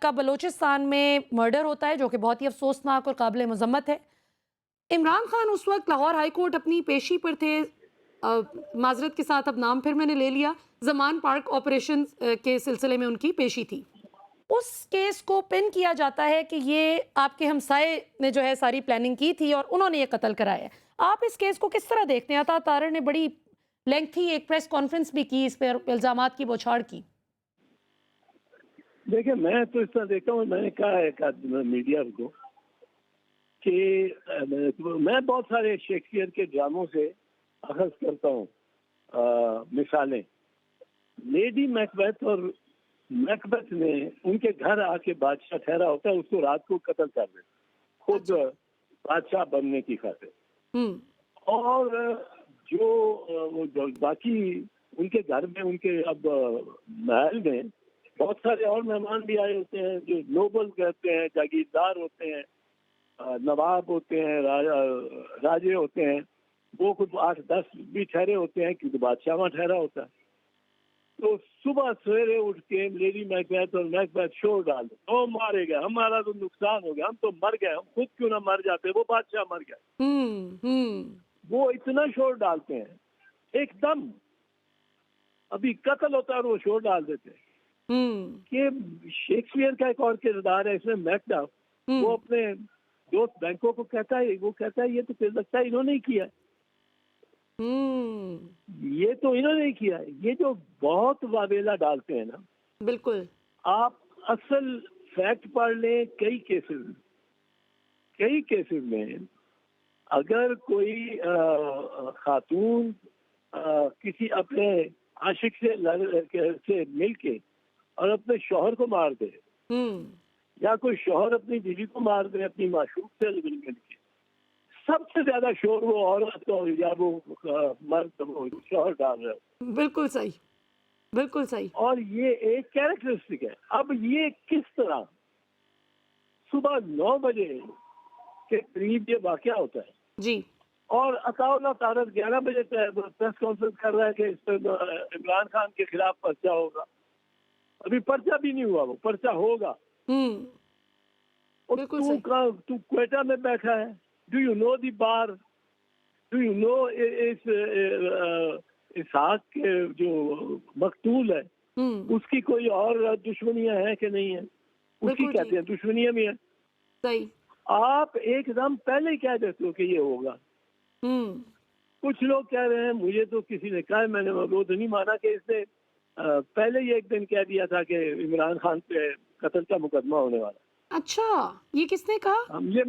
کا بلوچستان میں مرڈر ہوتا ہے جو کہ بہت ہی افسوسناک اور قابل مذمت ہے. عمران خان اس وقت لاہور ہائی کورٹ اپنی پیشی پر تھے. معذرت کے ساتھ اب نام پھر میں نے لے لیا. زمان پارک آپریشن کے سلسلے میں ان کی پیشی تھی. اس کیس کو پن کیا جاتا ہے کہ یہ آپ کے ہمسائے نے جو ہے ساری پلاننگ کی تھی اور انہوں نے یہ قتل کرایا ہے. آپ اس کیس کو کس طرح دیکھتے ہیں؟ عطا طاہر نے بڑی لینتھی ایک پریس کانفرنس بھی کی, اس پر الزامات کی بوچھاڑ کی. دیکھیں میں تو اس طرح دیکھتا ہوں, میں نے کہا ہے میڈیا کو کہ میں بہت سارے شیکسپیئر کے ڈراموں سے اخذ کرتا ہوں مثالیں. لیڈی میکبیتھ اور میکبیتھ نے ان کے گھر آ کے بادشاہ ٹھہرا ہوتا ہے, اس کو رات کو قتل کر دیتے خود بادشاہ بننے کی خاطر. اور جو باقی ان کے گھر میں ان کے اب محل میں بہت سارے اور مہمان بھی آئے ہوتے ہیں جو نوبل کہتے ہیں, جاگیردار ہوتے ہیں, نواب ہوتے ہیں, راجے ہوتے ہیں. وہ خود 8-10 بھی ٹھہرے ہوتے ہیں کیونکہ بادشاہ وہاں ٹھہرا ہوتا ہے. تو صبح سویرے اٹھ کے لیڈی میکبیتھ اور میکبیتھ شور ڈال دیں, وہ مارے گئے, ہمارا تو نقصان ہو گیا, ہم تو مر گئے, ہم خود کیوں نہ مر جاتے, وہ بادشاہ مر گئے. وہ اتنا شور ڈالتے ہیں ایک دم, ابھی قتل ہوتا ہے اور وہ شور ڈال دیتے ہیں. کہ شیکسپیئر کا ایک اور کردار ہے اس میں میکڈف, وہ اپنے دوست بینکوں کو کہتا ہے, وہ کہتا ہے یہ تو لگتا ہے انہوں نے ہی کیا, یہ تو انہوں نے ہی کیا. یہ جو بہت واویلا ڈالتے ہیں نا, بالکل آپ اصل فیکٹ پڑھ لیں. کئی کیسز میں اگر کوئی خاتون کسی اپنے عاشق سے مل کے اور اپنے شوہر کو مار دے, یا کوئی شوہر اپنی بیوی کو مار دے اپنی معشوق سے مل کے, سب سے زیادہ شور وہ عورت کو یا وہ مرد شوہر ڈال رہے ہو. بالکل صحیح, بالکل صحیح. اور یہ ایک کیریکٹرسٹک ہے. اب یہ کس طرح صبح 9 بجے کے قریب یہ واقعہ ہوتا ہے جی, اور عطا اللہ طاہر 11 بجے پریس کانفرنس کر رہا ہے کہ اس پر عمران خان کے خلاف پرچہ ہوگا. ابھی پرچہ بھی نہیں ہوا, وہ پرچہ ہوگا. بالکل صحیح. تو کوئٹہ میں بیٹھا ہے, do you know the bar, do you know Ishaq کے جو مقتول ہے اس کی کوئی اور دشمنیاں ہیں کہ نہیں ہیں؟ اس کی کہتے ہیں دشمنیاں بھی ہیں. صحیح. آپ ایک دم پہلے ہی کہہ دیتے ہو کہ یہ ہوگا. کچھ لوگ کہہ رہے ہیں, مجھے تو کسی نے کہا, میں نے وہ تو نہیں مانا کہ اس نے پہلے ہی ایک دن کہہ دیا تھا کہ عمران خان پہ قتل کا مقدمہ ہونے والا. اچھا, یہ کس نے کہا؟ یہ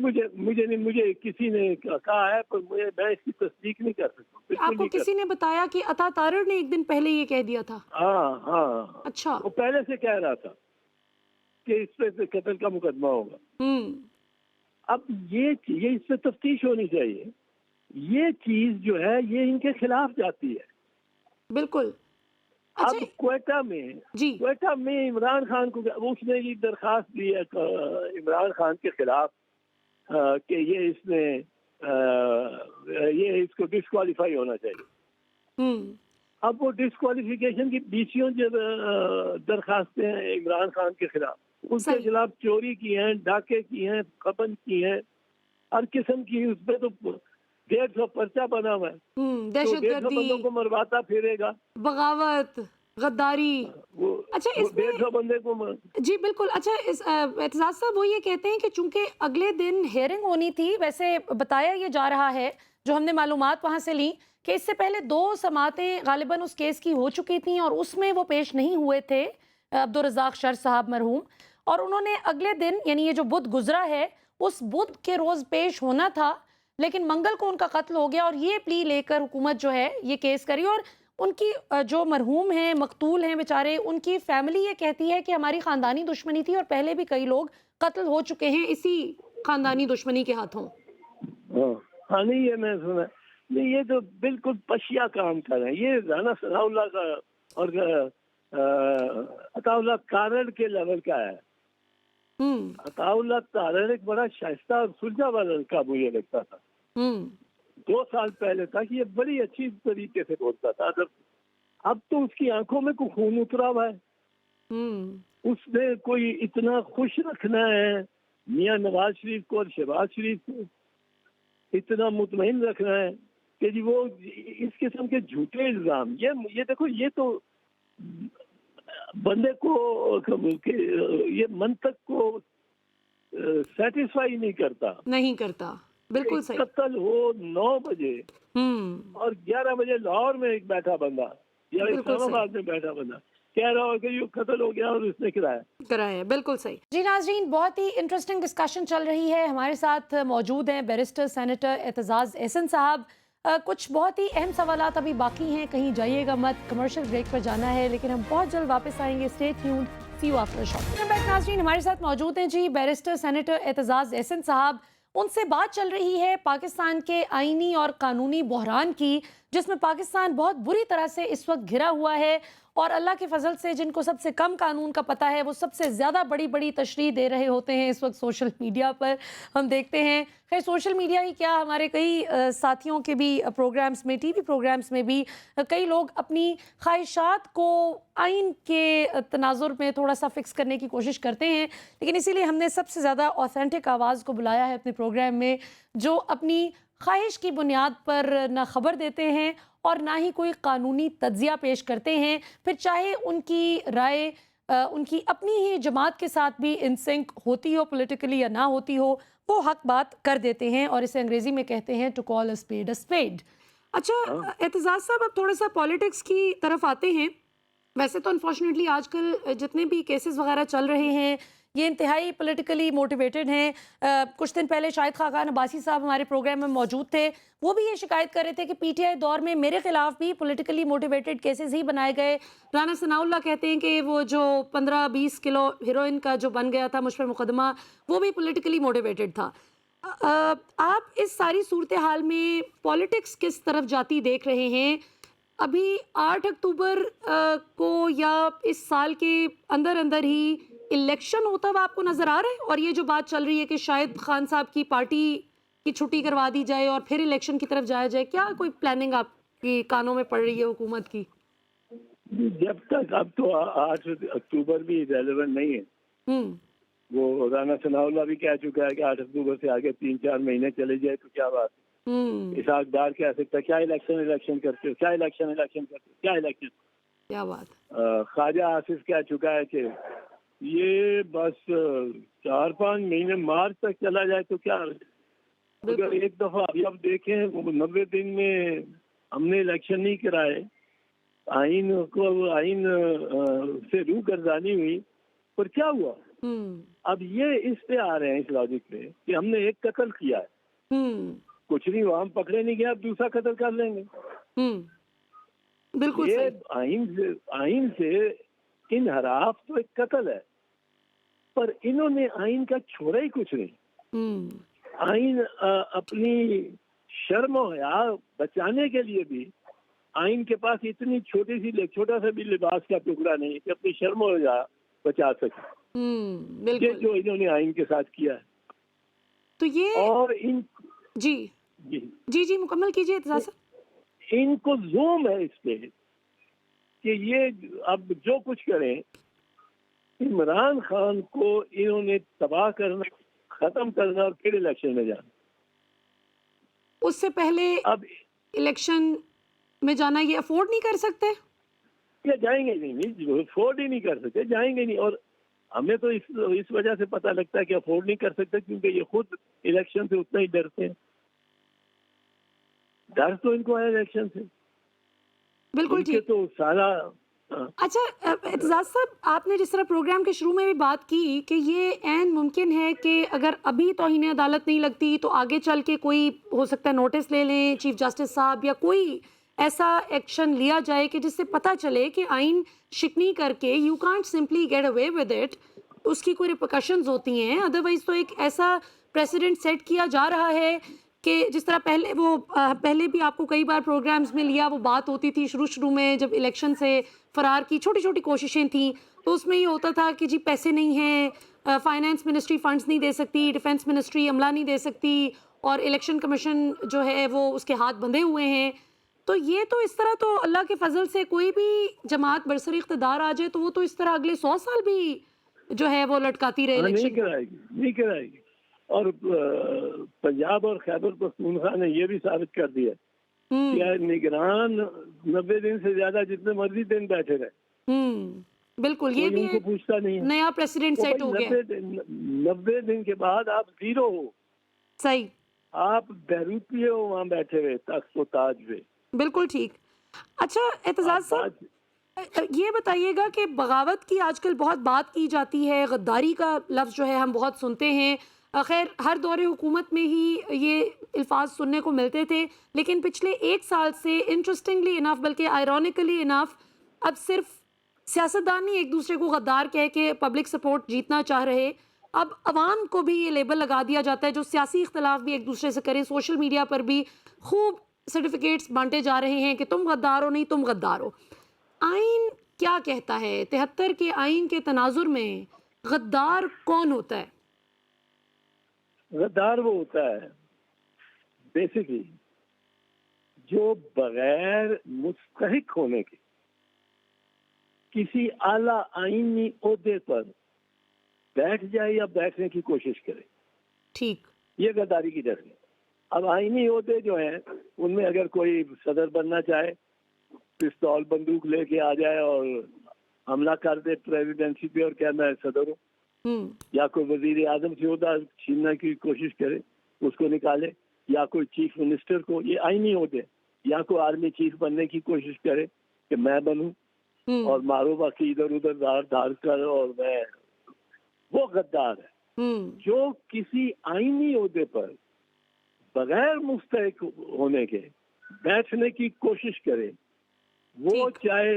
مجھے کسی نے کہا ہے, پر میں اس کی تصدیق نہیں کر سکتا. آپ کو کسی نے بتایا کہ عطا طاہر نے ایک دن پہلے یہ کہہ دیا تھا؟ ہاں. اچھا, وہ پہلے سے کہہ رہا تھا کہ اس پہ قتل کا مقدمہ ہوگا. اب یہ اس پہ تفتیش ہونی چاہیے. یہ چیز جو ہے یہ ان کے خلاف جاتی ہے. بالکل. اب کوئٹہ میں عمران خان کو اس نے یہ درخواست دی ہے عمران خان کے خلاف کہ یہ اس کو ڈسکوالیفائی ہونا چاہیے. اب وہ ڈسکوالیفیکیشن کی 20 درخواستیں ہیں عمران خان کے خلاف. اس کے خلاف چوری کی ہیں, ڈاکے کی ہیں, قتل کی ہیں, ہر قسم کی. اس پہ تو 150 پرچہ بنا ہوا ہے. دہشت گردی, بندوں کو مرواتا پھرے گا, بغاوت, غداری. اچھا, اس 150 بندے کو جی بالکل. اچھا, اعتزاز صاحب وہ یہ کہتے ہیں کہ چونکہ اگلے دن ہیئرنگ ہونی تھی, ویسے بتایا یہ جا رہا ہے جو ہم نے معلومات وہاں سے لیں کہ اس سے پہلے 2 سماعتیں غالباً اس کیس کی ہو چکی تھیں اور اس میں وہ پیش نہیں ہوئے تھے, عبدالرزاق شر صاحب مرحوم, اور انہوں نے اگلے دن یعنی یہ جو بدھ گزرا ہے اس بدھ کے روز پیش ہونا تھا, لیکن منگل کو ان کا قتل ہو گیا اور یہ پلی لے کر حکومت جو ہے یہ کیس کری. اور ان کی جو مرحوم ہیں, مقتول ہیں بیچارے, ان کی فیملی یہ کہتی ہے کہ ہماری خاندانی دشمنی تھی اور پہلے بھی کئی لوگ قتل ہو چکے ہیں اسی خاندانی دشمنی کے ہاتھوں. ہاں نہیں, یہ میں سنا نہیں, یہ تو بالکل پشیا کام کر رہے ہیں. یہ رانا ثناء اللہ کا اور عطا اللہ طاہر کے لیول کا ہے. عطا اللہ طاہر ایک بڑا شائستہ اور سلجھا ہوا لڑکا مجھے لگتا تھا 2 سال پہلے تک. یہ بڑی اچھی طریقے سے بولتا تھا. اب تو اس کی آنکھوں میں کوئی خون اترا ہوا ہے. اس نے کوئی اتنا خوش رکھنا ہے میاں نواز شریف کو اور شہباز شریف کو اتنا مطمئن رکھنا ہے کہ جی وہ اس قسم کے جھوٹے الزام یہ دیکھو یہ تو بندے کو یہ منطق کو سیٹسفائی نہیں کرتا. بالکل صحیح. قتل ہو 9 بجے اور 11 بجے لاہور میں ایک بیٹھا بندہ یا اسلام آباد میں بیٹھا بندہ کہہ رہا ہو کہ یہ قتل ہو گیا اور اس نے کرایا. بالکل صحیح. جی ناظرین، بہت ہی انٹرسٹنگ ڈسکشن چل رہی ہے. ہمارے ساتھ موجود ہیں بیرسٹر سینیٹر اعتزاز احسن صاحب. کچھ بہت ہی اہم سوالات ابھی باقی ہیں، کہیں جائیے گا مت، کمرشل بریک پر جانا ہے، لیکن ہم بہت جلد واپس آئیں گے. Stay tuned, see you after short. ناظرین، ہمارے ساتھ موجود ہیں جی بیرسٹر سینیٹر اعتزاز احسن صاحب. ان سے بات چل رہی ہے پاکستان کے آئینی اور قانونی بحران کی، جس میں پاکستان بہت بری طرح سے اس وقت گھرا ہوا ہے، اور اللہ کے فضل سے جن کو سب سے کم قانون کا پتہ ہے وہ سب سے زیادہ بڑی بڑی تشریح دے رہے ہوتے ہیں اس وقت سوشل میڈیا پر. ہم دیکھتے ہیں، خیر سوشل میڈیا ہی کیا، ہمارے کئی ساتھیوں کے بھی پروگرامز میں، ٹی وی پروگرامز میں بھی کئی لوگ اپنی خواہشات کو آئین کے تناظر میں تھوڑا سا فکس کرنے کی کوشش کرتے ہیں. لیکن اسی لیے ہم نے سب سے زیادہ آتھینٹک آواز کو بلایا ہے اپنے پروگرام میں، جو اپنی خواہش کی بنیاد پر نہ خبر دیتے ہیں اور نہ ہی کوئی قانونی تجزیہ پیش کرتے ہیں، پھر چاہے ان کی رائے ان کی اپنی ہی جماعت کے ساتھ بھی ان سنک ہوتی ہو پولیٹیکلی یا نہ ہوتی ہو، وہ حق بات کر دیتے ہیں، اور اسے انگریزی میں کہتے ہیں to call a spade a spade. اچھا اعتزاز صاحب، اب تھوڑا سا پالیٹکس کی طرف آتے ہیں. ویسے تو انفارچونیٹلی آج کل جتنے بھی کیسز وغیرہ چل رہے ہیں یہ انتہائی پولیٹیکلی موٹیویٹڈ ہیں. کچھ دن پہلے شاہد خاقان عباسی صاحب ہمارے پروگرام میں موجود تھے، وہ بھی یہ شکایت کر رہے تھے کہ پی ٹی آئی دور میں میرے خلاف بھی پولیٹیکلی موٹیویٹڈ کیسز ہی بنائے گئے. رانا ثناء اللہ کہتے ہیں کہ وہ جو 15-20 کلو ہیروئن کا جو بن گیا تھا مجھ پر مقدمہ، وہ بھی پولیٹیکلی موٹیویٹڈ تھا. آپ اس ساری صورتحال میں پالیٹکس کس طرف جاتی دیکھ رہے ہیں؟ ابھی 8 اکتوبر کو یا اس سال کے اندر ہی الیکشن ہوتا ہوا آپ کو نظر آ رہا ہے؟ اور یہ جو بات چل رہی ہے کہ شاید خان صاحب کی پارٹی کی چھٹی کروا دی جائے اور پھر الیکشن کی طرف جایا جائے، کیا کوئی پلاننگ آپ کی کانوں میں پڑ رہی ہے حکومت کی؟ جب تک اب تو 8 اکتوبر بھی ریلیونٹ نہیں ہے. وہ رانا ثناء اللہ بھی کہہ چکا ہے کہ 8 اکتوبر سے آگے 3-4 مہینے چلے جائے تو کیا بات ہے. اسحاق ڈار کہہ سکتا ہے کیا الیکشن کرتے ہو، کیا الیکشن کرتے ہو، کیا الیکشن، کیا بات. خواجہ آصف کہہ چکا ہے کہ یہ بس 4-5 مہینے مارچ تک چلا جائے تو کیا. اگر ایک دفعہ اب دیکھیں 90 دن میں ہم نے الیکشن نہیں کرائے، آئین سے روح گردانی ہوئی، پر کیا ہوا؟ اب یہ اس پہ آ رہے ہیں اس لاجک پہ کہ ہم نے ایک قتل کیا ہے، کچھ نہیں ہوا، ہم پکڑے نہیں گئے، اب دوسرا قتل کر لیں گے. بالکل یہ آئین سے انحراف تو ایک قتل ہے، پر انہوں نے آئین کا چھوڑا ہی کچھ نہیں. آئین اپنی شرم و حیا بچانے کے لیے بھی آئین کے پاس اتنی چھوٹا سا بھی لباس کا ٹکڑا نہیں کہ اپنی شرم و حیا بچا سکے. یہ جو انہوں نے آئین کے ساتھ کیا ہے. تو یہ اور جی مکمل کیجیے اعتزاز صاحب. ان کو زوم ہے اس پہ کہ یہ اب جو کچھ کریں، عمران خان کو انہوں نے تباہ کرنا، ختم کرنا اور پھر الیکشن میں جانا. اس سے پہلے اب الیکشن میں جانا یہ افورڈ نہیں کر سکتے؟ یا جائیں گے نہیں، افورڈ ہی نہیں کر سکتے، جائیں گے نہیں. اور ہمیں تو اس وجہ سے پتہ لگتا ہے کہ افورڈ نہیں کر سکتے کیونکہ یہ خود الیکشن سے اتنا ہی ڈرتے ہیں. ڈر تو ان کو ہے الیکشن سے. بالکل ٹھیک. تو سارا اچھا اعتزاز صاحب، آپ نے جس طرح پروگرام کے شروع میں بھی بات کی کہ یہ عین ممکن ہے کہ اگر ابھی توہین عدالت نہیں لگتی تو آگے چل کے کوئی ہو سکتا ہے نوٹس لے لیں چیف جسٹس صاحب، یا کوئی ایسا ایکشن لیا جائے کہ جس سے پتہ چلے کہ آئین شکنی کر کے you can't simply get away with it, اس کی کوئی ریپرکشنز ہوتی ہیں. ادروائز تو ایک ایسا پریسیڈنٹ سیٹ کیا جا رہا ہے کہ جس طرح پہلے بھی آپ کو کئی بار پروگرامز میں لیا وہ بات ہوتی تھی شروع میں جب الیکشن سے فرار کی چھوٹی کوششیں تھیں تو اس میں یہ ہوتا تھا کہ جی پیسے نہیں ہیں، فائنانس منسٹری فنڈز نہیں دے سکتی، ڈیفنس منسٹری عملہ نہیں دے سکتی، اور الیکشن کمیشن جو ہے وہ اس کے ہاتھ بندھے ہوئے ہیں. تو یہ تو اس طرح تو اللہ کے فضل سے کوئی بھی جماعت برسر اقتدار آ جائے تو وہ تو اس طرح اگلے 100 سال بھی جو ہے وہ لٹکاتی رہے نہیں الیکشن کو. کرائے گی، نہیں کرائے گی. اور پنجاب اور خیبر پختونخوا نے یہ بھی ثابت کر دیا کہ نگران 90 دن سے زیادہ جتنے مرضی دن بیٹھے رہے، بالکل یہ کوئی بھی ان کو پوچھتا نہیں ہے. نیا پریسیڈنٹ سیٹ ہو گیا. 90 دن کے بعد آپ زیرو ہو، صحیح، آپ بیروتی ہو وہاں بیٹھے ہوئے تخت و تاج پہ. بالکل ٹھیک. اچھا اعتزاز صاحب یہ بتائیے گا کہ بغاوت کی آج کل بہت بات کی جاتی ہے، غداری کا لفظ جو ہے ہم بہت سنتے ہیں. خیر ہر دور حکومت میں ہی یہ الفاظ سننے کو ملتے تھے، لیکن پچھلے 1 سال سے انٹرسٹنگلی انف بلکہ آئرونیکلی انف اب صرف سیاستدان نہیں ایک دوسرے کو غدار کہہ کے پبلک سپورٹ جیتنا چاہ رہے، اب عوام کو بھی یہ لیبل لگا دیا جاتا ہے جو سیاسی اختلاف بھی ایک دوسرے سے کریں. سوشل میڈیا پر بھی خوب سرٹیفکیٹس بانٹے جا رہے ہیں کہ تم غدار ہو، نہیں تم غدار ہو. آئین کیا کہتا ہے؟ 73 کے آئین کے تناظر میں غدار کون ہوتا ہے؟ غدار وہ ہوتا ہے بیسیکلی جو بغیر مستحق ہونے کے کسی اعلیٰ آئینی عہدے پر بیٹھ جائے یا بیٹھنے کی کوشش کرے. ٹھیک، یہ غداری کی ڈر ہے. اب آئینی عہدے جو ہیں ان میں اگر کوئی صدر بننا چاہے، پستول بندوق لے کے آ جائے اور حملہ کر دے پریزیڈنسی پہ اور کہنا ہے صدر ہوں، یا کوئی وزیر اعظم سے عہدہ چھیننے کی کوشش کرے اس کو نکالے، یا کوئی چیف منسٹر کو، یہ آئینی عہدے، یا کوئی آرمی چیف بننے کی کوشش کرے کہ میں بنوں اور مارو باقی ادھر ادھر دھار کر، اور میں، وہ غدار ہے. جو کسی آئینی عہدے پر بغیر مستحق ہونے کے بیٹھنے کی کوشش کرے، وہ چاہے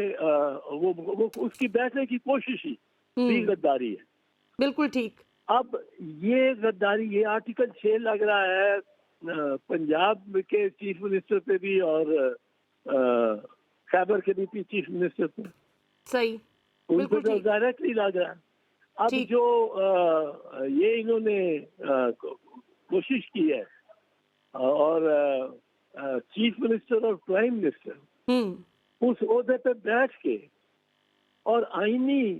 وہ اس کی بیٹھنے کی کوشش ہی بھی غداری ہے. بالکل ٹھیک. اب یہ غداری، یہ آرٹیکل 6 لگ رہا ہے پنجاب کے چیف منسٹر پہ بھی اور خیبر کے بھی چیف منسٹر پہ. صحیح، ان پہ تو ڈائریکٹلی لگ رہا ہے. اب جو یہ انہوں نے کوشش کی ہے اور چیف منسٹر اور پرائم منسٹر اس عہدے پہ بیٹھ کے اور آئینی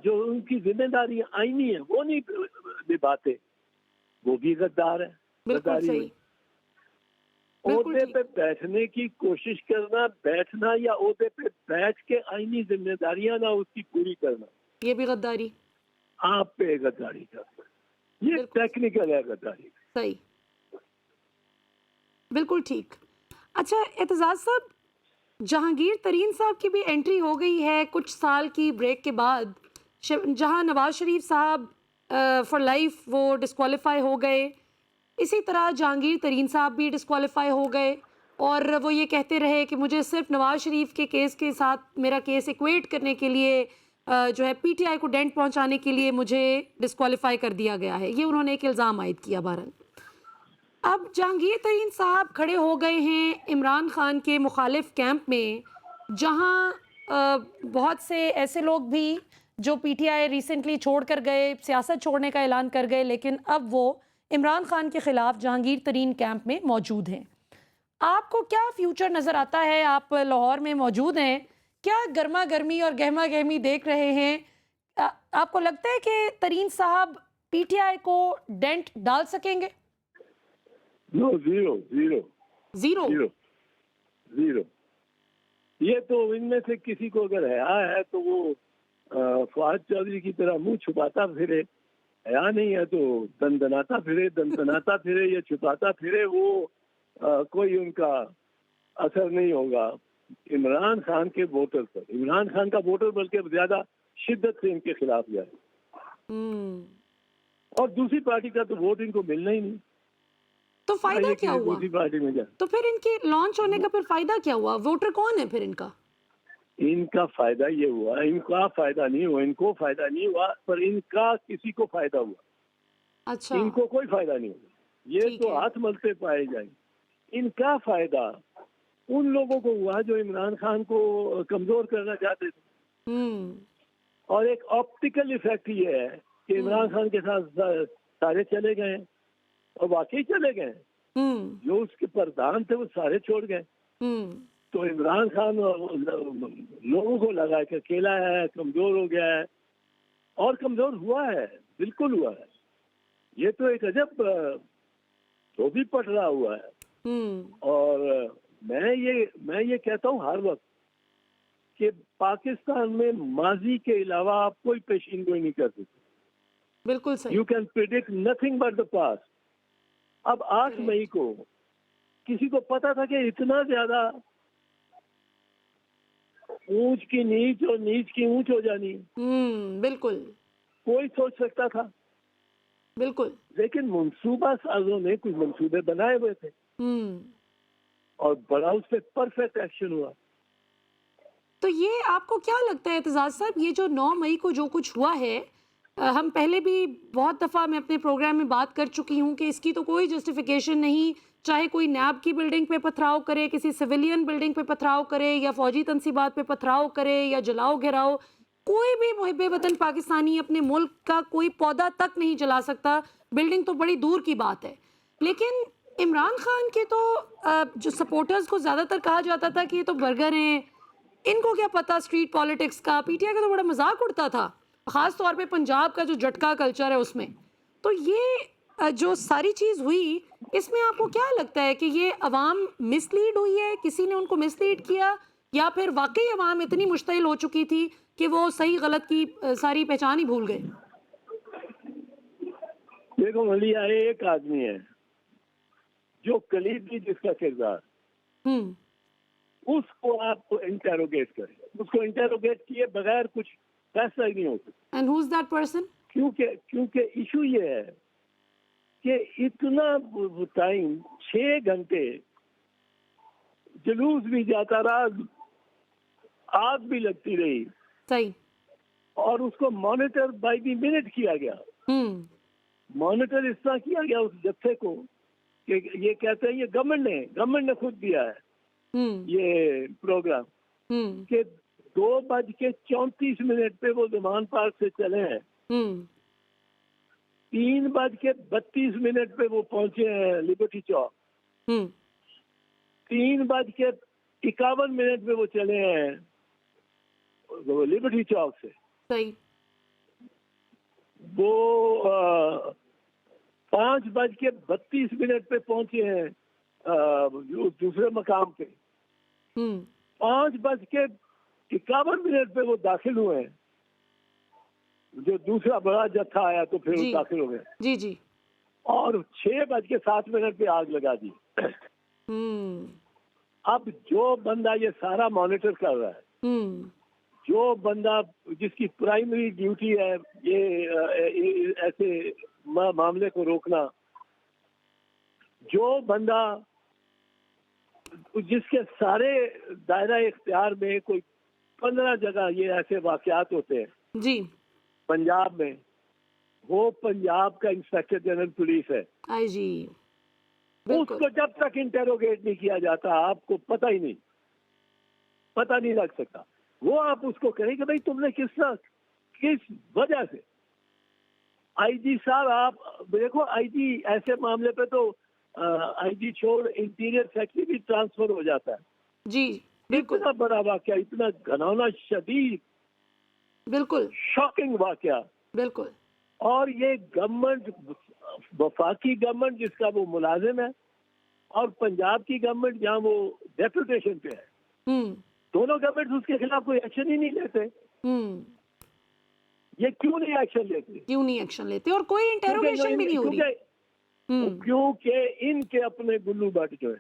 جو ان کی ذمہ داری آئینی ہے وہ نہیں نبھاتے، وہ بھی غدار ہے. غداری عہدے پہ بیٹھنے کی کوشش کرنا، بیٹھنا یا عہدے پہ بیٹھ کے آئینی ذمہ داریاں نہ اس کی پوری کرنا، یہ بھی غداری آپ پہ غداری کرنا. یہ ٹیکنیکل ہے غداری. صحیح، بالکل ٹھیک. اچھا اعتزاز صاحب، جہانگیر ترین صاحب کی بھی انٹری ہو گئی ہے کچھ سال کی بریک کے بعد، جہاں نواز شریف صاحب فار لائف وہ ڈسکوالیفائی ہو گئے، اسی طرح جہانگیر ترین صاحب بھی ڈسکوالیفائی ہو گئے، اور وہ یہ کہتے رہے کہ مجھے صرف نواز شریف کے کیس کے ساتھ میرا کیس ایکویٹ کرنے کے لیے جو ہے پی ٹی آئی کو ڈینٹ پہنچانے کے لیے مجھے ڈسکوالیفائی کر دیا گیا ہے. یہ انہوں نے ایک الزام عائد کیا. بہرحال اب جہانگیر ترین صاحب کھڑے ہو گئے ہیں عمران خان کے مخالف کیمپ میں، جہاں بہت سے ایسے لوگ بھی جو پی ٹی آئی ریسنٹلی چھوڑ کر گئے، سیاست چھوڑنے کا اعلان کر گئے، لیکن اب وہ عمران خان کے خلاف جہانگیر ترین کیمپ میں موجود ہیں. آپ کو کیا فیوچر نظر آتا ہے؟ آپ لاہور میں موجود ہیں، کیا گرما گرمی اور گہما گہمی دیکھ رہے ہیں؟ آپ کو لگتا ہے کہ ترین صاحب پی ٹی آئی کو ڈینٹ ڈال سکیں گے؟ No, zero zero zero zero zero. یہ تو ان میں سے کسی کو اگر حیا ہے تو وہ فواد چودھری کی طرح منہ چھپاتا پھرے، حیا نہیں ہے تو دندناتا پھرے یا چھپاتا پھرے، وہ کوئی ان کا اثر نہیں ہوگا عمران خان کے ووٹر پر. عمران خان کا ووٹر بلکہ زیادہ شدت سے ان کے خلاف جائے، اور دوسری پارٹی کا تو ووٹ ان کو ملنا ہی نہیں. تو فائدہ کیا ہوا؟ دوسری پارٹی میں جائے تو پھر ان کے لانچ ہونے کا پھر فائدہ کیا ہوا؟ ووٹر کون ہے پھر ان کا؟ ان کا فائدہ یہ ہوا، ان کا فائدہ نہیں ہوا، ان کو فائدہ نہیں ہوا، پر ان کا کسی کو فائدہ ہوا. اچھا، ان کو کوئی فائدہ نہیں ہوا. یہ تو ہاتھ ملتے پائے جائیں. ان کا فائدہ ان لوگوں کو ہوا جو عمران خان کو کمزور کرنا چاہتے تھے. اور ایک آپٹیکل ایفیکٹ یہ ہے کہ عمران خان کے ساتھ سارے چلے گئے، اور واقعی چلے گئے. جو اس کے پردھان تھے وہ سارے چھوڑ گئے. تو عمران خان لوگوں کو لگا کہ اکیلا ہے, کمزور ہو گیا ہے, اور کمزور ہوا ہے, بالکل ہوا ہے. یہ تو ایک عجب تو بھی پٹرا ہوا ہے. اور میں یہ کہتا ہوں ہر وقت کہ پاکستان میں ماضی کے علاوہ آپ کوئی پیشین گوئی نہیں کر سکتے. بالکل صحیح. You can predict nothing but the past. اب 8 مئی کو کسی کو پتا تھا کہ اتنا زیادہ اونچ کی نیچ اور نیچ کی اونچ ہو جانی؟ بالکل. کوئی سوچ سکتا تھا؟ بالکل. لیکن منصوبہ سازوں نے کچھ منصوبے بنائے ہوئے تھے اور بڑا اس پہ پرفیکٹ ایکشن ہوا. تو یہ آپ کو کیا لگتا ہے اعتزاز صاحب, یہ جو 9 مئی کو جو کچھ ہوا ہے, ہم پہلے بھی بہت دفعہ میں اپنے پروگرام میں بات کر چکی ہوں کہ اس کی تو کوئی جسٹیفیکیشن نہیں, چاہے کوئی نیب کی بلڈنگ پہ پتھراؤ کرے, کسی سویلین بلڈنگ پہ پتھراؤ کرے, یا فوجی تنصیبات پہ پتھراؤ کرے, یا جلاؤ گھراؤ, کوئی بھی محب وطن پاکستانی اپنے ملک کا کوئی پودا تک نہیں جلا سکتا, بلڈنگ تو بڑی دور کی بات ہے. لیکن عمران خان کے تو جو سپورٹرز کو زیادہ تر کہا جاتا تھا کہ یہ تو برگر ہیں, ان کو کیا پتا اسٹریٹ پالیٹکس کا. پی ٹی آئی کا تو بڑا مذاق اڑتا تھا, خاص طور پہ پنجاب کا جو جٹکا کلچر ہے اس میں. تو یہ جو ساری چیز ہوئی, اس میں آپ کو کیا لگتا ہے کہ یہ عوام مس لیڈ ہوئی ہے, کسی نے ان کو مس لیڈ کیا, یا پھر واقعی عوام اتنی مشتعل ہو چکی تھی کہ وہ صحیح غلط کی ساری پہچان ہی بھول گئے؟ دیکھو ملیہ, ایک آدمی ہے جو کلیدی جس کا کردار, اس کو آپ کو انٹیروگیٹ کریں. اس کو انٹیروگیٹ کیے بغیر کچھ فیصلہ ہی نہیں ہو سکتا. And who is that person? کیونکہ ایشو یہ ہے کہ اتنا ٹائم 6 گھنٹے جلوس بھی جاتا رہا, آگ بھی لگتی رہی, صحیح, اور اس کو مانیٹر بائی دی منٹ کیا گیا. مانیٹر اس طرح کیا گیا اس جتھے کو کہ یہ کہتے ہیں یہ گورنمنٹ نے خود دیا ہے یہ پروگرام کہ 2:34 پہ وہ زمان پارک سے چلے ہیں, 3:32 پہ وہ پہنچے ہیں لبرٹی چوک, 3:51 پہ وہ چلے ہیں لبرٹی چوک سے. صحیح. وہ 5:32 پہ پہنچے ہیں دوسرے مقام پہ. 5:51 پہ وہ داخل ہوئے ہیں, جو دوسرا بڑا جتھا آیا تو پھر وہ داخل ہو گئے. جی. اور 6:07 پہ آگ لگا دی. اب جو بندہ یہ سارا مانیٹر کر رہا ہے, جو بندہ جس کی پرائمری ڈیوٹی ہے یہ ایسے معاملے کو روکنا, جو بندہ جس کے سارے دائرہ اختیار میں کوئی 15 جگہ یہ ایسے واقعات ہوتے ہیں جی پنجاب میں, وہ پنجاب کا انسپیکٹر جنرل پولیس ہے. آئی جی. اس کو جب تک انٹیروگیٹ نہیں کیا جاتا آپ کو پتہ نہیں لگ سکتا. وہ آپ اس کو کہیں کہ بھائی تم نے کس وجہ سے. آئی جی صاحب آپ دیکھو, آئی جی ایسے معاملے پہ تو آئی جی چھوڑ انٹیریئر سیکٹری بھی ٹرانسفر ہو جاتا ہے. جی بالکل. اتنا بڑا واقعہ, اتنا گھناؤنا شدید, بالکل شاکنگ واقعہ. بالکل. اور یہ گورنمنٹ, وفاقی گورنمنٹ جس کا وہ ملازم ہے, اور پنجاب کی گورنمنٹ جہاں وہ ڈیپوٹیشن پہ ہے, دونوں گورنمنٹ اس کے خلاف کوئی ایکشن ہی نہیں لیتے. یہ کیوں نہیں ایکشن لیتے؟ اور کوئی انٹیروگیشن بھی نہیں ہو رہی. کیونکہ ان کے اپنے گلو بٹ جو ہے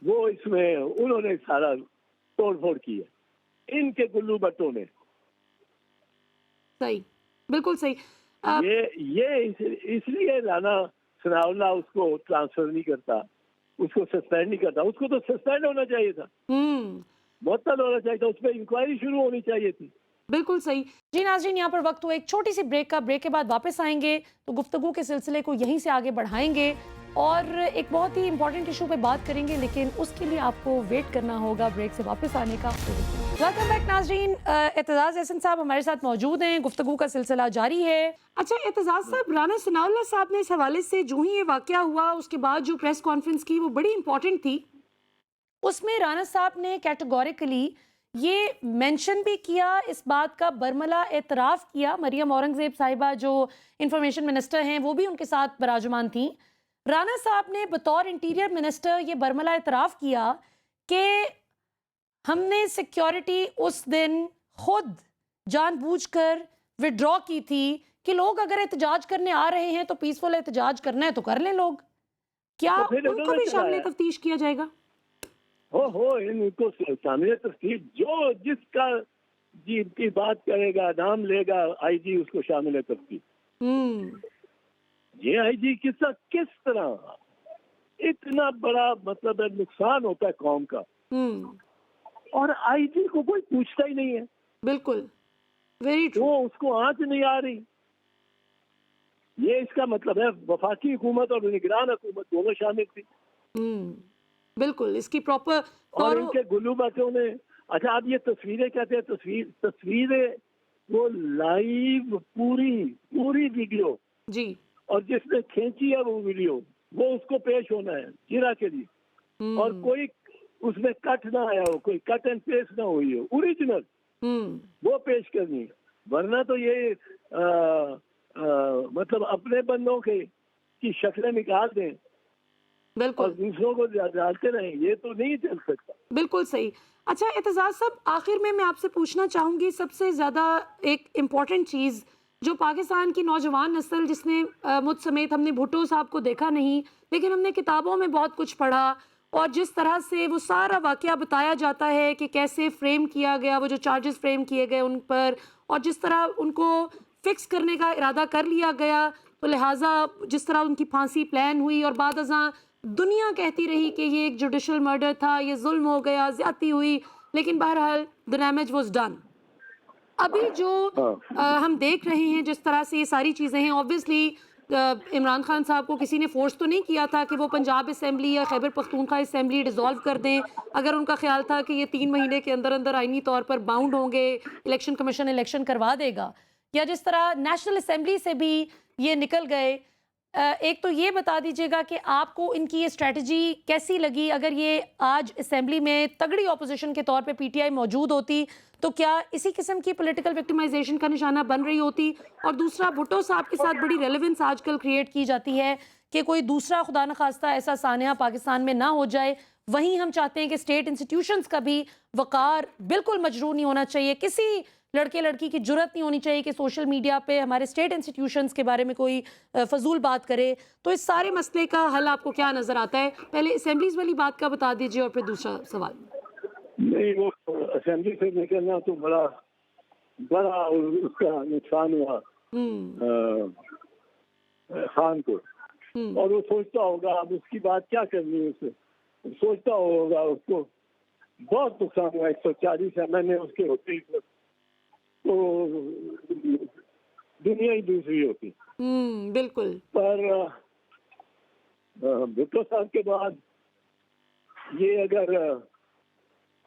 وہ اس میں انہوں نے سارا توڑ پھوڑ کی ہے, ان کے گلو بٹوں نے. صحیح, بالکل صحیح. یہ اس لیے رانا ثناء اللہ اس کو ٹرانسفر نہیں کرتا, اس کو سسپینڈ نہیں کرتا. اس کو تو سسپینڈ ہونا چاہیے تھا, معطل ہونا چاہیے تھا, اس پہ انکوائری شروع ہونی چاہیے تھی. بالکل صحیح. جی ناظرین, یہاں پر وقت ہوا ایک چھوٹی سی بریک کا. بریک کے بعد واپس آئیں گے تو گفتگو کے سلسلے کو یہیں سے آگے بڑھائیں گے. اور ایک بہت ہی امپورٹنٹ ایشو پہ بات کریں گے، لیکن اس کے لیے آپ کو ویٹ کرنا ہوگا بریک سے واپس آنے کا۔ ویلکم بیک ناظرین، اعتزاز احسن صاحب ہمارے ساتھ موجود ہیں، گفتگو کا سلسلہ جاری ہے۔ اچھا اعتزاز صاحب، رانا ثناء اللہ صاحب نے اس حوالے سے جو ہی یہ واقعہ ہوا اس کے بعد جو پریس کانفرنس کی وہ بڑی امپورٹنٹ تھی، اس میں رانا صاحب نے کیٹیگوریکلی یہ مینشن بھی کیا، اس بات کا برملا اعتراف کیا، مریم اورنگزیب صاحبہ جو انفارمیشن منسٹر ہیں وہ بھی ان کے ساتھ براجمان تھیں۔ رانا صاحب نے بطور انٹیریئر منسٹر یہ برملا اعتراف کیا کہ ہم نے سیکیورٹی اس دن خود جان بوجھ کر وڈرا کی تھی کہ لوگ اگر احتجاج کرنے آ رہے ہیں تو پیسفل احتجاج کرنا ہے تو کر لیں لوگ۔ کیا تو پھر ان کو بھی شامل تفتیش کیا جائے گا؟ ان کو شامل تفتیش جو جس کا جی ان کی بات کرے گا، نام لے گا آئی جی، اس کو شامل تفتیش۔ یہ آئی جی کس طرح اتنا بڑا مطلب ہے نقصان ہوتا ہے قوم کا، اور آئی جی کو کوئی پوچھتا ہی نہیں ہے۔ بالکل، ویری ٹرو۔ وہ اس کو آنچ نہیں آ رہی۔ یہ اس کا مطلب ہے وفاقی حکومت اور نگران حکومت دونوں شامل تھی۔ بالکل، اس کی پراپر اور ان کے گلو بچوں نے، اچھا آپ یہ تصویریں کہتے ہیں، تصویریں وہ لائیو پوری ویڈیو، جی، اور جس نے کھینچی ہے وہ ویڈیو وہ اس کو پیش ہونا ہے جرا کے لیے، اور کوئی اس میں کٹ نہ آیا ہو، کوئی کٹ اینڈ پیسٹ نہ ہوئی ہو، اوریجنل وہ پیش کرنی ہے۔ ورنہ تو یہ مطلب اپنے بندوں کی شکلیں نکال دیں اور دوسروں کو ڈالتے رہیں، یہ تو نہیں چل سکتا۔ بالکل صحیح۔ اچھا اعتزاز صاحب، آخر میں آپ سے پوچھنا چاہوں گی سب سے زیادہ ایک امپورٹنٹ چیز جو پاکستان کی نوجوان نسل، جس نے مجھ سمیت، ہم نے بھٹو صاحب کو دیکھا نہیں لیکن ہم نے کتابوں میں بہت کچھ پڑھا، اور جس طرح سے وہ سارا واقعہ بتایا جاتا ہے کہ کیسے فریم کیا گیا، وہ جو چارجز فریم کیے گئے ان پر، اور جس طرح ان کو فکس کرنے کا ارادہ کر لیا گیا، تو لہٰذا جس طرح ان کی پھانسی پلان ہوئی، اور بعد ازاں دنیا کہتی رہی کہ یہ ایک جوڈیشل مرڈر تھا، یہ ظلم ہو گیا، زیادتی ہوئی، لیکن بہرحال the damage was done۔ ابھی جو ہم دیکھ رہے ہیں جس طرح سے یہ ساری چیزیں ہیں، obviously عمران خان صاحب کو کسی نے فورس تو نہیں کیا تھا کہ وہ پنجاب اسمبلی یا خیبر پختونخوا اسمبلی ڈیزالو کر دیں، اگر ان کا خیال تھا کہ یہ 3 مہینے کے اندر اندر آئینی طور پر باؤنڈ ہوں گے، الیکشن کمیشن الیکشن کروا دے گا، یا جس طرح نیشنل اسمبلی سے بھی یہ نکل گئے۔ ایک تو یہ بتا دیجیے گا کہ آپ کو ان کی یہ اسٹریٹجی کیسی لگی؟ اگر یہ آج اسمبلی میں تگڑی اپوزیشن کے طور پہ پی ٹی آئی موجود ہوتی تو کیا اسی قسم کی پولیٹیکل وکٹمائزیشن کا نشانہ بن رہی ہوتی؟ اور دوسرا، بھٹو صاحب کے ساتھ بڑی ریلیونس آج کل کریٹ کی جاتی ہے کہ کوئی دوسرا خدا نخواستہ ایسا سانحہ پاکستان میں نہ ہو جائے۔ وہیں ہم چاہتے ہیں کہ اسٹیٹ انسٹیٹیوشنز کا بھی وقار بالکل مجروح نہیں ہونا چاہیے، کسی لڑکے لڑکی کی جرت نہیں ہونی چاہیے کہ سوشل میڈیا پہ ہمارے اسٹیٹ انسٹیٹیوشنز کے بارے میں کوئی فضول بات کرے۔ تو اس سارے مسئلے کا حل آپ کو کیا نظر آتا ہے؟ پہلے اسمبلیز والی بات کا بتا دیجیے اور پھر دوسرا سوال۔ نہیں، وہ اسمبلی سے نکلنا تو بڑا اس کا نقصان ہوا خان کو، اور وہ سوچتا ہوگا اب اس کی بات کیا کرنی ہے، اسے سوچتا ہوگا اس کو بہت نقصان ہوا۔ 140 MN اس کے ہوتے تو دنیا ہی دوسری ہوتی۔ بالکل۔ پر بھٹو صاحب کے بعد یہ اگر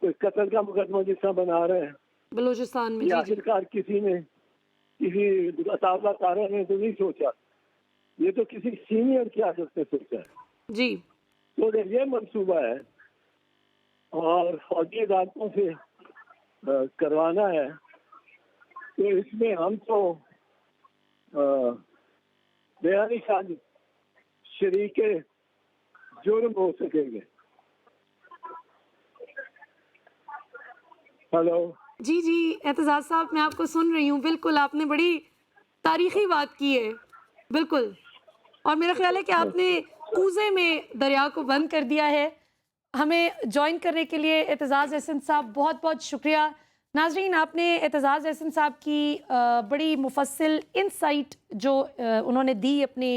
کوئی قتل کا مقدمہ جس طرح بنا رہے ہیں بلوچستان میں، یہ آخرکار کسی اطالہ کاروں نے تو نہیں سوچا، یہ تو کسی سینئر قیادت نے سوچا ہے جی۔ تو اگر یہ منصوبہ ہے اور فوجی عدالتوں سے کروانا ہے تو اس میں ہم تو بیانی شریک جرم ہو سکیں گے۔ ہلو جی جی اعتزاز صاحب، میں آپ کو سن رہی ہوں۔ بالکل، آپ نے بڑی تاریخی بات کی ہے، بالکل، اور میرا خیال ہے کہ آپ نے کوزے میں دریا کو بند کر دیا ہے۔ ہمیں جوائن کرنے کے لیے اعتزاز احسن صاحب بہت بہت شکریہ۔ ناظرین، آپ نے اعتزاز احسن صاحب کی بڑی مفصل انسائٹ جو انہوں نے دی اپنے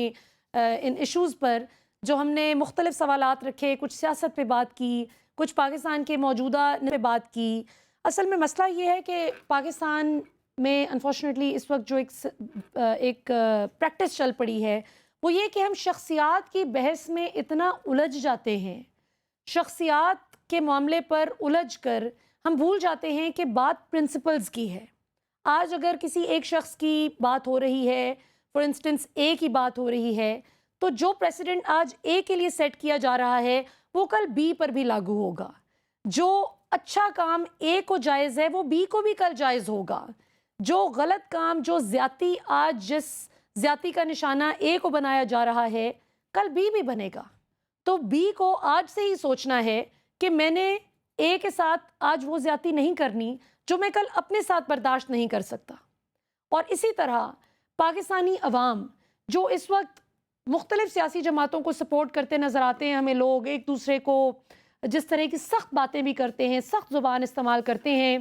ان ایشوز پر، جو ہم نے مختلف سوالات رکھے، کچھ سیاست پہ بات کی، کچھ پاکستان کے موجودہ پہ بات کی۔ اصل میں مسئلہ یہ ہے کہ پاکستان میں انفارچونیٹلی اس وقت جو ایک پریکٹس چل پڑی ہے وہ یہ کہ ہم شخصیات کی بحث میں اتنا الجھ جاتے ہیں، شخصیات کے معاملے پر الجھ کر ہم بھول جاتے ہیں کہ بات پرنسپلز کی ہے۔ آج اگر کسی ایک شخص کی بات ہو رہی ہے، فار انسٹنس اے کی بات ہو رہی ہے، تو جو پریسیڈنٹ آج اے کے لیے سیٹ کیا جا رہا ہے وہ کل بی پر بھی لاگو ہوگا۔ جو اچھا کام اے کو جائز ہے وہ بی کو بھی کل جائز ہوگا۔ جو غلط کام، جو زیادتی آج جس زیادتی کا نشانہ اے کو بنایا جا رہا ہے کل بی بھی بنے گا۔ تو بی کو آج سے ہی سوچنا ہے کہ میں نے اے کے ساتھ آج وہ زیادتی نہیں کرنی جو میں کل اپنے ساتھ برداشت نہیں کر سکتا۔ اور اسی طرح پاکستانی عوام جو اس وقت مختلف سیاسی جماعتوں کو سپورٹ کرتے نظر آتے ہیں، ہمیں لوگ ایک دوسرے کو جس طرح کی سخت باتیں بھی کرتے ہیں، سخت زبان استعمال کرتے ہیں،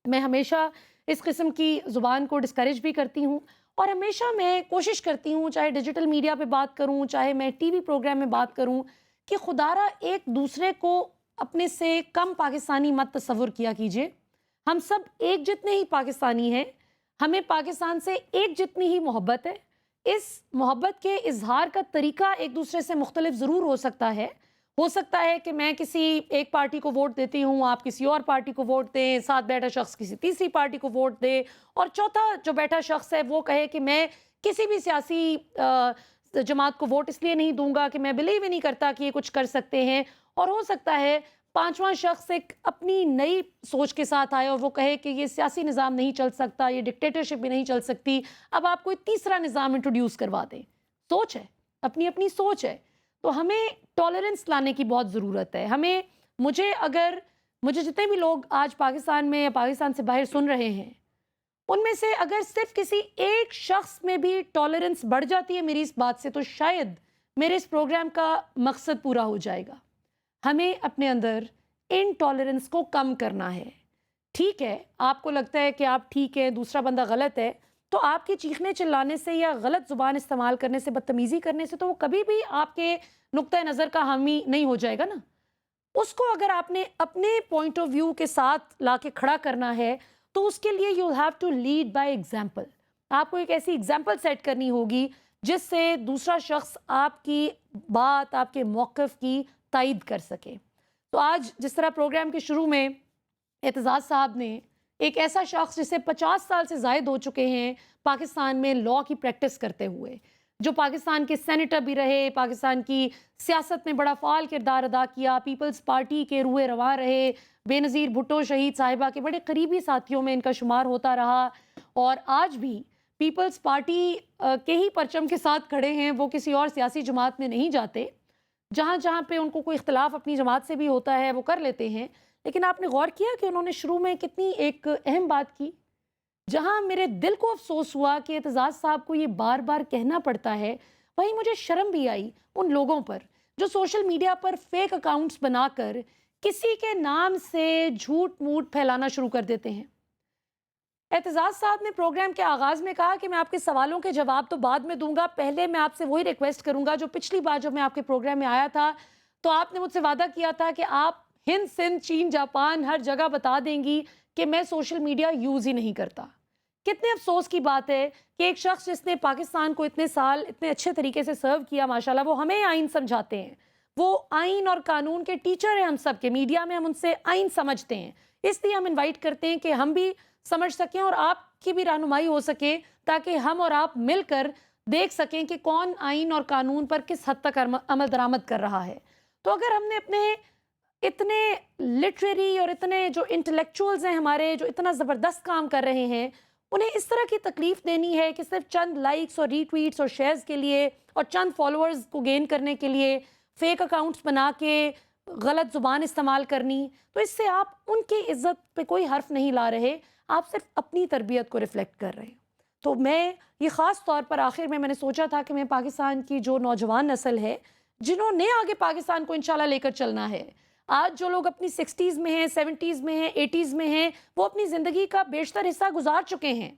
میں ہمیشہ اس قسم کی زبان کو ڈسکریج بھی کرتی ہوں، اور ہمیشہ میں کوشش کرتی ہوں، چاہے ڈیجیٹل میڈیا پہ بات کروں، چاہے میں ٹی وی پروگرام میں بات کروں، کہ خدا را ایک دوسرے کو اپنے سے کم پاکستانی مت تصور کیا کیجئے۔ ہم سب ایک جتنے ہی پاکستانی ہیں، ہمیں پاکستان سے ایک جتنی ہی محبت ہے۔ اس محبت کے اظہار کا طریقہ ایک دوسرے سے مختلف ضرور ہو سکتا ہے کہ میں کسی ایک پارٹی کو ووٹ دیتی ہوں، آپ کسی اور پارٹی کو ووٹ دیں، ساتھ بیٹھا شخص کسی تیسری پارٹی کو ووٹ دے، اور چوتھا جو بیٹھا شخص ہے وہ کہے کہ میں کسی بھی سیاسی جماعت کو ووٹ اس لیے نہیں دوں گا کہ میں بلیو ہی نہیں کرتا کہ یہ کچھ کر سکتے ہیں، اور ہو سکتا ہے پانچواں شخص ایک اپنی نئی سوچ کے ساتھ آئے اور وہ کہے کہ یہ سیاسی نظام نہیں چل سکتا، یہ ڈکٹیٹرشپ بھی نہیں چل سکتی، اب آپ کوئی تیسرا نظام انٹروڈیوس کروا دیں۔ سوچ ہے، اپنی اپنی سوچ ہے، تو ہمیں ٹالرنس لانے کی بہت ضرورت ہے۔ مجھے جتنے بھی لوگ آج پاکستان میں یا پاکستان سے باہر سن رہے ہیں، ان میں سے اگر صرف کسی ایک شخص میں بھی ٹالرنس بڑھ جاتی ہے میری اس بات سے، تو شاید میرے اس پروگرام کا مقصد پورا ہو جائے گا۔ ہمیں اپنے اندر ان ٹالرنس کو کم کرنا ہے۔ ٹھیک ہے، آپ کو لگتا ہے کہ آپ ٹھیک ہیں، دوسرا بندہ غلط ہے، تو آپ کی چیخنے چلانے سے یا غلط زبان استعمال کرنے سے، بدتمیزی کرنے سے تو وہ کبھی بھی آپ کے نقطہ نظر کا حامی نہیں ہو جائے گا نا۔ اس کو اگر آپ نے اپنے پوائنٹ آف ویو کے ساتھ لا کے کھڑا کرنا ہے تو اس کے لیے you have to lead by example. آپ کو ایک ایسی ایگزامپل سیٹ کرنی ہوگی جس سے دوسرا شخص آپ کی بات، آپ کے موقف کی تائید کر سکے۔ تو آج جس طرح پروگرام کے شروع میں اعتزاز صاحب نے ایک ایسا شخص جسے 50 سال سے زائد ہو چکے ہیں پاکستان میں لاء کی پریکٹس کرتے ہوئے، جو پاکستان کے سینیٹر بھی رہے، پاکستان کی سیاست میں بڑا فعال کردار ادا کیا، پیپلز پارٹی کے روح رواں رہے، بے نظیر بھٹو شہید صاحبہ کے بڑے قریبی ساتھیوں میں ان کا شمار ہوتا رہا، اور آج بھی پیپلز پارٹی کے ہی پرچم کے ساتھ کھڑے ہیں، وہ کسی اور سیاسی جماعت میں نہیں جاتے۔ جہاں پہ ان کو کوئی اختلاف اپنی جماعت سے بھی ہوتا ہے وہ کر لیتے ہیں، لیکن آپ نے غور کیا کہ انہوں نے شروع میں کتنی ایک اہم بات کی، جہاں میرے دل کو افسوس ہوا کہ اعتزاز صاحب کو یہ بار بار کہنا پڑتا ہے، وہیں مجھے شرم بھی آئی ان لوگوں پر جو سوشل میڈیا پر فیک اکاؤنٹس بنا کر کسی کے نام سے جھوٹ موٹ پھیلانا شروع کر دیتے ہیں۔ اعتزاز صاحب نے پروگرام کے آغاز میں کہا کہ میں آپ کے سوالوں کے جواب تو بعد میں دوں گا، پہلے میں آپ سے وہی ریکویسٹ کروں گا جو پچھلی بار جب میں آپ کے پروگرام میں آیا تھا تو آپ نے مجھ سے وعدہ کیا تھا کہ آپ ہند، سندھ، چین، جاپان ہر جگہ بتا دیں گی کہ میں سوشل میڈیا یوز ہی نہیں کرتا۔ کتنے افسوس کی بات ہے کہ ایک شخص جس نے پاکستان کو اتنے سال اتنے اچھے طریقے سے سرو کیا، ماشاءاللہ، وہ ہمیں آئین سمجھاتے ہیں، وہ آئین اور قانون کے ٹیچر ہیں ہم سب کے، میڈیا میں ہم ان سے آئین سمجھتے ہیں، اس لیے ہم انوائٹ کرتے ہیں کہ ہم بھی سمجھ سکیں اور آپ کی بھی رہنمائی ہو سکے، تاکہ ہم اور آپ مل کر دیکھ سکیں کہ کون آئین اور قانون پر کس حد تک عمل درآمد کر رہا ہے۔ تو اگر ہم نے اپنے اتنے لٹریری اور اتنے جو انٹلیکچوئلز ہیں ہمارے، جو اتنا زبردست کام کر رہے ہیں، انہیں اس طرح کی تکلیف دینی ہے کہ صرف چند لائکس اور ری ٹویٹس اور شیئرز کے لیے اور چند فالوورز کو گین کرنے کے لیے فیک اکاؤنٹس بنا کے غلط زبان استعمال کرنی، تو اس سے آپ ان کی عزت پہ کوئی حرف نہیں لا رہے، آپ صرف اپنی تربیت کو ریفلیکٹ کر رہے ہیں۔ تو میں یہ خاص طور پر آخر میں نے سوچا تھا کہ میں پاکستان کی جو نوجوان نسل ہے، جنہوں نے آگے پاکستان کو انشاءاللہ لے کر چلنا ہے، آج جو لوگ اپنی 60s میں ہیں، 70s میں ہیں، 80s میں ہیں، وہ اپنی زندگی کا بیشتر حصہ گزار چکے ہیں،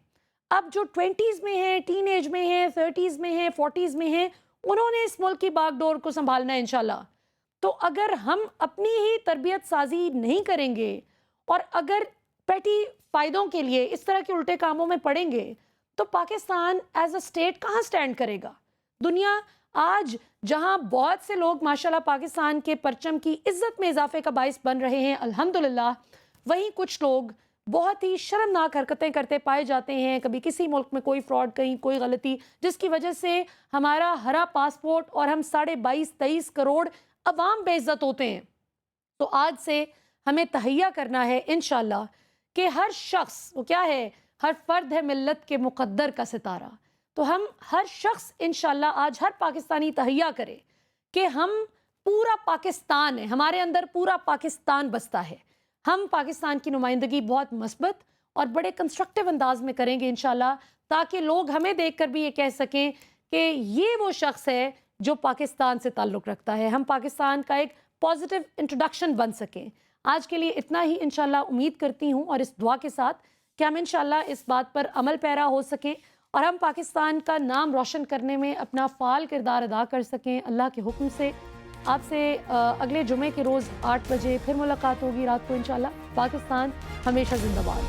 اب جو 20s میں ہیں، ٹین ایج میں ہیں، 30s میں ہیں، 40s میں ہیں، انہوں نے اس ملک کی باغ ڈور کو سنبھالنا ہے انشاءاللہ۔ تو اگر ہم اپنی ہی تربیت سازی نہیں کریں گے اور اگر پیٹی فائدوں کے لیے اس طرح کے الٹے کاموں میں پڑیں گے تو پاکستان ایز اے اسٹیٹ کہاں سٹینڈ کرے گا؟ دنیا آج جہاں بہت سے لوگ ماشاءاللہ پاکستان کے پرچم کی عزت میں اضافے کا باعث بن رہے ہیں الحمدللہ، وہیں کچھ لوگ بہت ہی شرمناک حرکتیں کرتے پائے جاتے ہیں. کبھی کسی ملک میں کوئی فراڈ، کہیں کوئی غلطی، جس کی وجہ سے ہمارا ہرا پاسپورٹ اور ہم 22.5-23 کروڑ عوام بے عزت ہوتے ہیں. تو آج سے ہمیں تہیہ کرنا ہے انشاءاللہ کہ ہر شخص، وہ کیا ہے، ہر فرد ہے ملت کے مقدر کا ستارہ. تو ہم ہر شخص انشاءاللہ آج ہر پاکستانی تہیہ کرے کہ ہم پورا پاکستان ہے، ہمارے اندر پورا پاکستان بستا ہے. ہم پاکستان کی نمائندگی بہت مثبت اور بڑے کنسٹرکٹیو انداز میں کریں گے انشاءاللہ، تاکہ لوگ ہمیں دیکھ کر بھی یہ کہہ سکیں کہ یہ وہ شخص ہے جو پاکستان سے تعلق رکھتا ہے. ہم پاکستان کا ایک پازیٹیو انٹروڈکشن بن سکیں. آج کے لیے اتنا ہی انشاءاللہ امید کرتی ہوں، اور اس دعا کے ساتھ کہ ہم انشاءاللہ اس بات پر عمل پیرا ہو سکیں اور ہم پاکستان کا نام روشن کرنے میں اپنا فعال کردار ادا کر سکیں. اللہ کے حکم سے آپ سے اگلے جمعے کے روز 8 بجے پھر ملاقات ہوگی رات کو انشاءاللہ. پاکستان ہمیشہ زندہ باد.